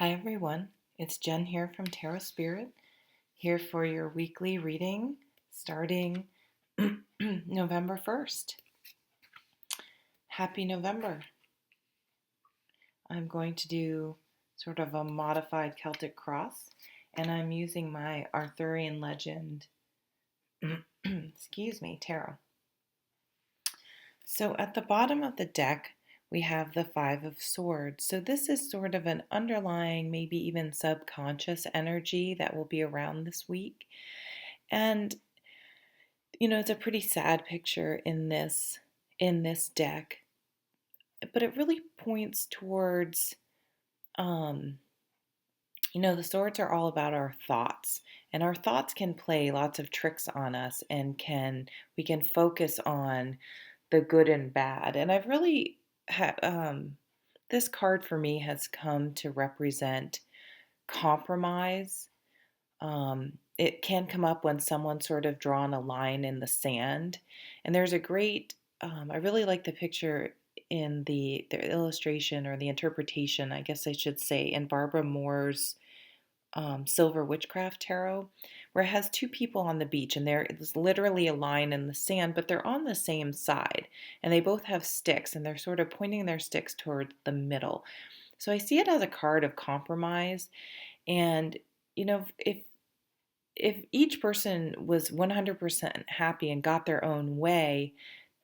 Hi everyone, it's Jen here from Tarot Spirit, here for your weekly reading starting November 1st. Happy November. I'm going to do sort of a modified Celtic cross, and I'm using my Arthurian legend, tarot. So at the bottom of the deck, we have the Five of Swords. So this is sort of an underlying, maybe even subconscious energy that will be around this week. And it's a pretty sad picture in this deck, but it really points towards the swords are all about our thoughts, and our thoughts can play lots of tricks on us, and we can focus on the good and bad. And I've really this card for me has come to represent compromise. It can come up when someone's sort of drawn a line in the sand. And there's a great, I really like the picture in the illustration or the interpretation, I guess I should say, in Barbara Moore's Silver Witchcraft Tarot, where it has two people on the beach and there is literally a line in the sand, but they're on the same side and they both have sticks and they're sort of pointing their sticks toward the middle. So I see it as a card of compromise. And, if each person was 100% happy and got their own way,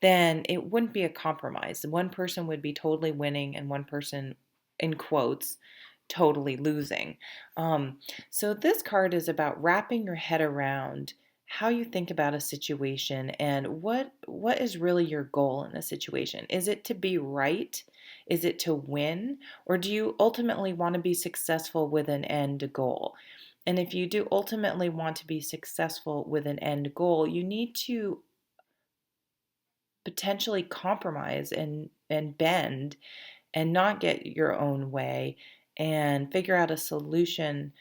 then it wouldn't be a compromise. One person would be totally winning and one person, in quotes, totally losing. So this card is about wrapping your head around how you think about a situation and what is really your goal in a situation. Is it to be right? Is it to win? Or do you ultimately want to be successful with an end goal? And if you do ultimately want to be successful with an end goal, you need to potentially compromise and bend and not get your own way and figure out a solution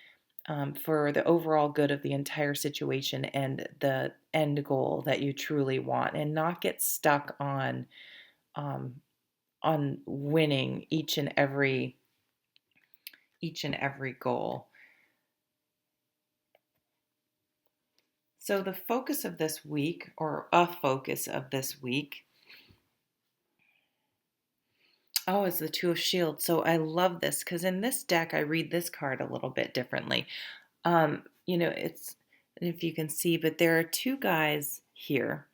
for the overall good of the entire situation and the end goal that you truly want, and not get stuck um, on winning each and every goal. So the focus of this week, or a focus of this week, is the Two of Shields. So I love this because in this deck, I read this card a little bit differently. It's, if you can see, but there are two guys here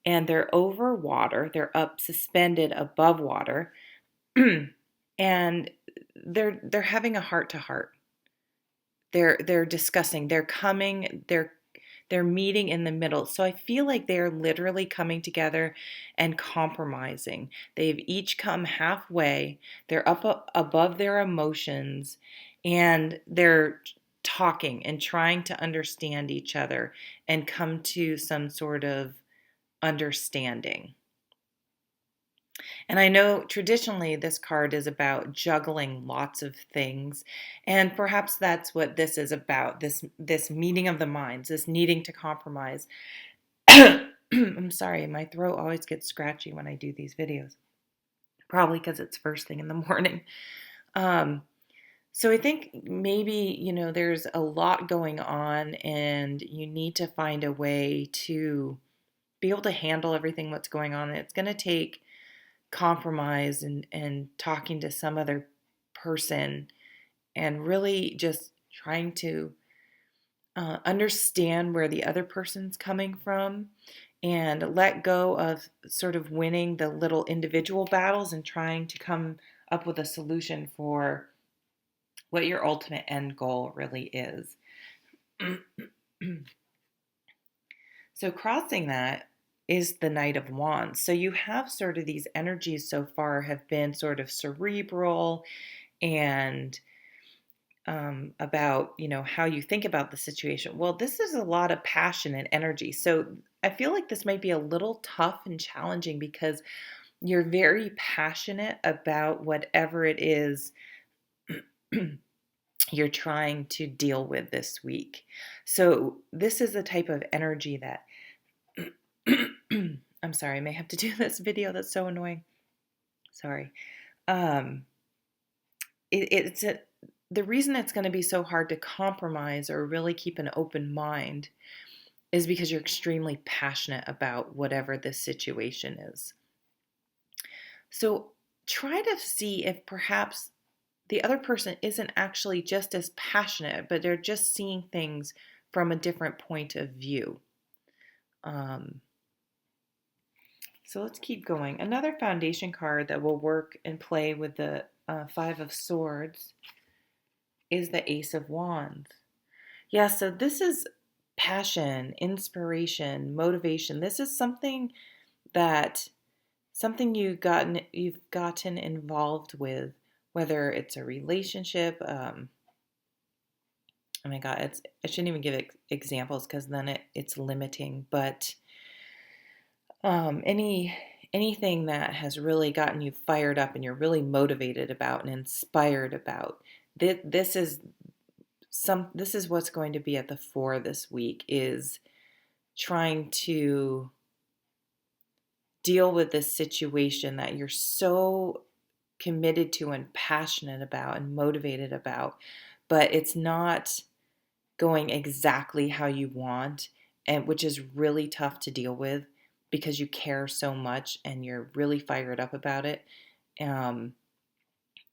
and they're over water. They're up suspended above water and they're having a heart to heart. They're discussing, they're meeting in the middle. So I feel like they're literally coming together and compromising. They've each come halfway. They're up above their emotions and they're talking and trying to understand each other and come to some sort of understanding. And I know traditionally this card is about juggling lots of things, and perhaps that's what this is about, this meeting of the minds, this needing to compromise. I'm sorry, my throat always gets scratchy when I do these videos. Probably because it's first thing in the morning. So I think maybe, there's a lot going on and you need to find a way to be able to handle everything that's going on. It's going to take compromise and talking to some other person and really just trying to understand where the other person's coming from and let go of sort of winning the little individual battles and trying to come up with a solution for what your ultimate end goal really is. So crossing that is the Knight of Wands. So you have sort of these energies so far have been sort of cerebral and about, how you think about the situation. Well, this is a lot of passion and energy. So I feel like this might be a little tough and challenging because you're very passionate about whatever it is you're trying to deal with this week. So this is the type of energy that I'm sorry, I may have to do this video. That's so annoying. Sorry. It's the reason it's going to be so hard to compromise or really keep an open mind is because you're extremely passionate about whatever this situation is. So try to see if perhaps the other person isn't actually just as passionate, but they're just seeing things from a different point of view. Um, so let's keep going. Another foundation card that will work and play with the Five of Swords is the Ace of Wands. Yeah, so this is passion, inspiration, motivation. This is that something you've gotten involved with, whether it's a relationship. Oh my God, I shouldn't even give examples because then it's limiting. But anything that has really gotten you fired up and you're really motivated about and inspired about, this is what's going to be at the fore this week, is trying to deal with this situation that you're so committed to and passionate about and motivated about, but it's not going exactly how you want, and which is really tough to deal with because you care so much and you're really fired up about it. Um,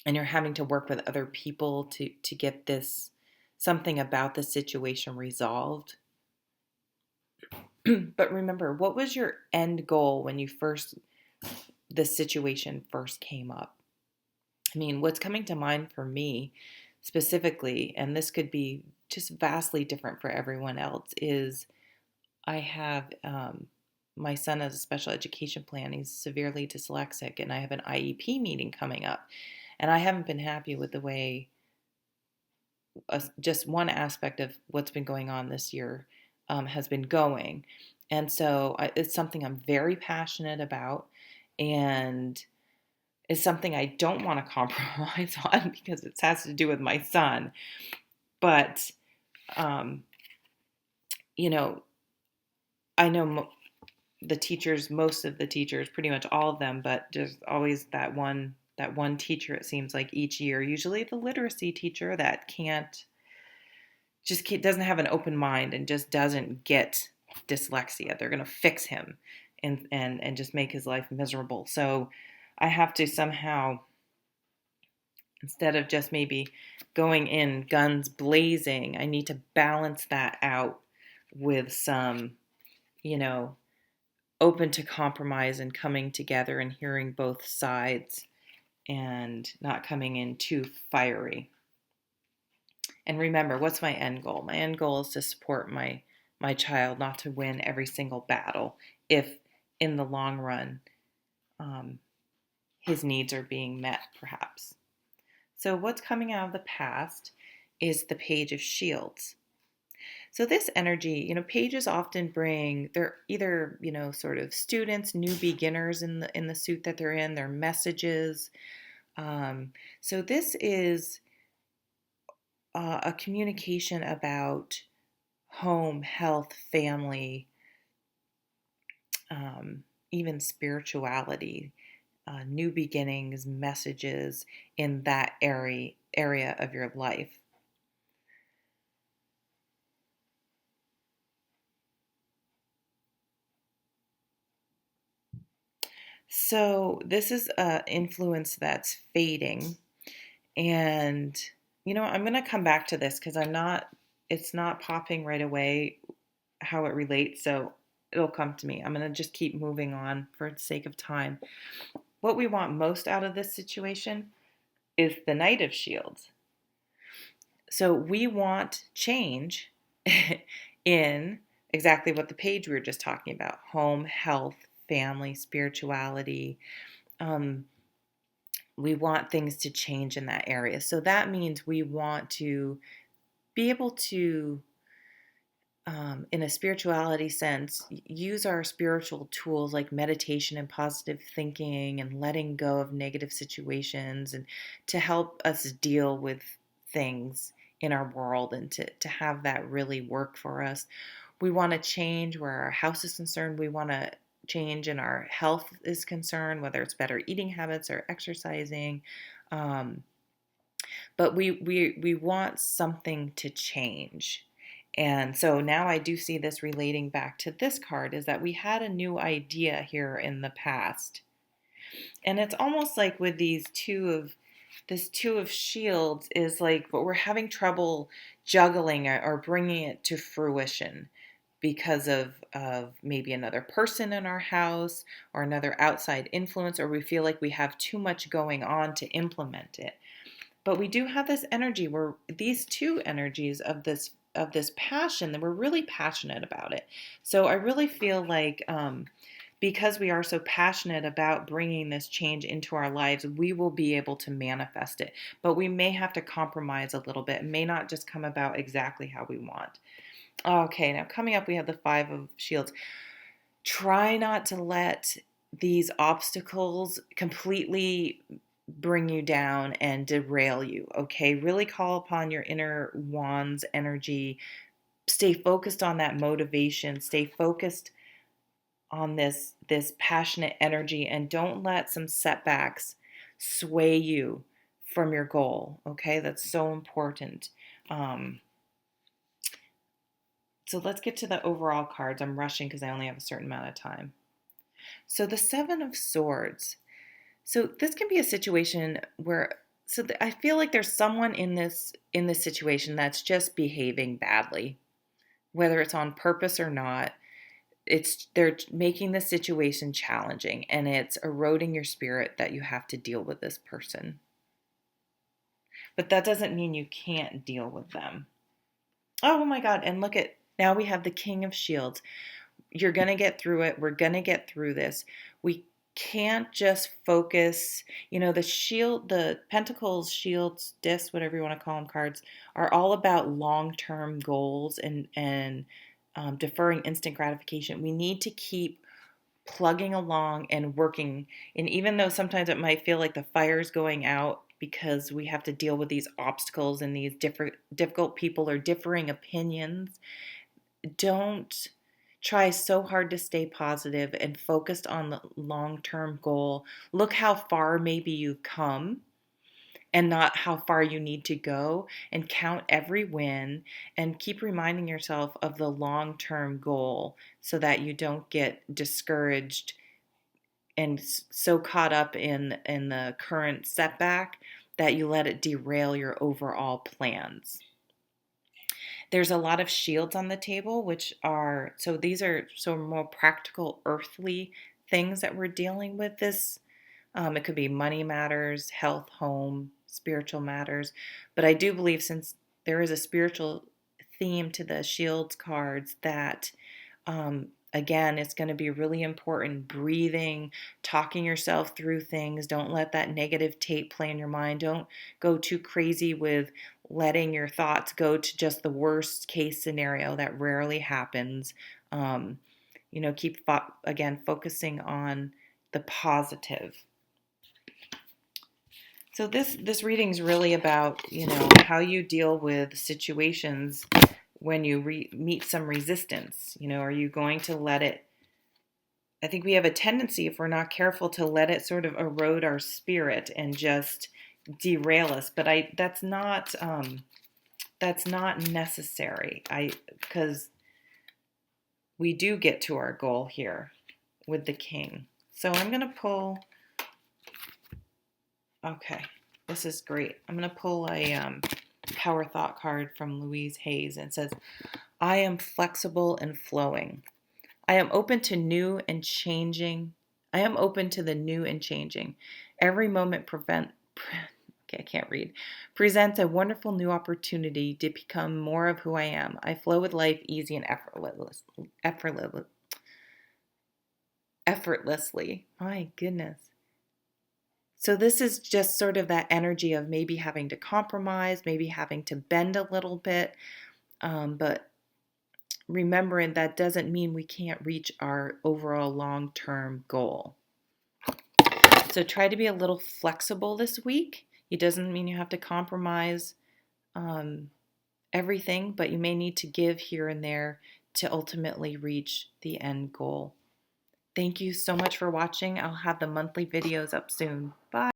and you're having to work with other people to get this something about the situation resolved. But remember, what was your end goal when this situation first came up? I mean, what's coming to mind for me specifically, and this could be just vastly different for everyone else, is I have my son has a special education plan. He's severely dyslexic, and I have an IEP meeting coming up. And I haven't been happy with the way just one aspect of what's been going on this year has been going. And so it's something I'm very passionate about, and is something I don't want to compromise on because it has to do with my son. But, um, you know, I know the teachers, most of the teachers, pretty much all of them, but there's always that one teacher, it seems like each year, usually the literacy teacher that doesn't have an open mind and just doesn't get dyslexia. They're going to fix him and just make his life miserable. So I have to somehow, instead of just maybe going in guns blazing, I need to balance that out with some, you know, open to compromise and coming together and hearing both sides and not coming in too fiery. And remember, what's my end goal? My end goal is to support my child, not to win every single battle if in the long run um, his needs are being met, perhaps. So what's coming out of the past is the Page of Shields. So this energy, pages often they're either, sort of students, new beginners in the suit that they're in, their messages. So this is a communication about home, health, family, even spirituality, new beginnings, messages in that area of your life. So this is an influence that's fading, and I'm going to come back to this because it's not popping right away how it relates, so it'll come to me. I'm going to just keep moving on for the sake of time. What we want most out of this situation is the Knight of Shields. So we want change in exactly what the page we were just talking about: home, health, family, spirituality. We want things to change in that area. So that means we want to be able to, in a spirituality sense, use our spiritual tools like meditation and positive thinking and letting go of negative situations, and to help us deal with things in our world and to have that really work for us. We want to change where our house is concerned. We want to change in our health is concerned, whether it's better eating habits or exercising. but we want something to change. And so now I do see this relating back to this card, is that we had a new idea here in the past. And it's almost like with this two of shields is like, but we're having trouble juggling or bringing it to fruition because of maybe another person in our house or another outside influence, or we feel like we have too much going on to implement it. But we do have this energy where these two energies of this passion, that we're really passionate about it. So I really feel like because we are so passionate about bringing this change into our lives, we will be able to manifest it. But we may have to compromise a little bit. It may not just come about exactly how we want. Okay, now coming up, we have the Five of Shields. Try not to let these obstacles completely bring you down and derail you, okay? Really call upon your inner wands energy. Stay focused on that motivation. Stay focused on this passionate energy, and don't let some setbacks sway you from your goal, okay? That's so important. So let's get to the overall cards. I'm rushing because I only have a certain amount of time. So the Seven of Swords. So this can be a situation where I feel like there's someone in this situation that's just behaving badly, whether it's on purpose or not. They're making the situation challenging, and it's eroding your spirit that you have to deal with this person. But that doesn't mean you can't deal with them. Oh my God, and look at, now we have the King of Shields. You're going to get through it. We're going to get through this. We can't just focus, the pentacles, shields, discs, whatever you want to call them, cards, are all about long-term goals and deferring instant gratification. We need to keep plugging along and working. And even though sometimes it might feel like the fire's going out because we have to deal with these obstacles and these difficult people or differing opinions, don't try so hard to stay positive and focused on the long-term goal. Look how far maybe you've come and not how far you need to go, and count every win and keep reminding yourself of the long-term goal so that you don't get discouraged and so caught up in the current setback that you let it derail your overall plans. There's a lot of shields on the table, which are, so these are so more practical, earthly things that we're dealing with this. It could be money matters, health, home, spiritual matters. But I do believe, since there is a spiritual theme to the shields cards, that again, it's going to be really important breathing, talking yourself through things. Don't let that negative tape play in your mind. Don't go too crazy with letting your thoughts go to just the worst case scenario. That rarely happens. Keep, again, focusing on the positive. So this reading is really about, how you deal with situations when you meet some resistance. Are you going to let it, I think we have a tendency, if we're not careful, to let it sort of erode our spirit and just derail us. But that's not necessary. Because we do get to our goal here with the King. So I'm going to pull, okay, this is great. I'm going to pull a Power Thought card from Louise Hayes, and it says, I am flexible and flowing. I am open to new and changing. I am open to the new and changing. Every moment presents a wonderful new opportunity to become more of who I am. I flow with life easy and effortlessly. My goodness. So this is just sort of that energy of maybe having to compromise, maybe having to bend a little bit, but remembering that doesn't mean we can't reach our overall long-term goal. So try to be a little flexible this week. It doesn't mean you have to compromise everything, but you may need to give here and there to ultimately reach the end goal. Thank you so much for watching. I'll have the monthly videos up soon. Bye.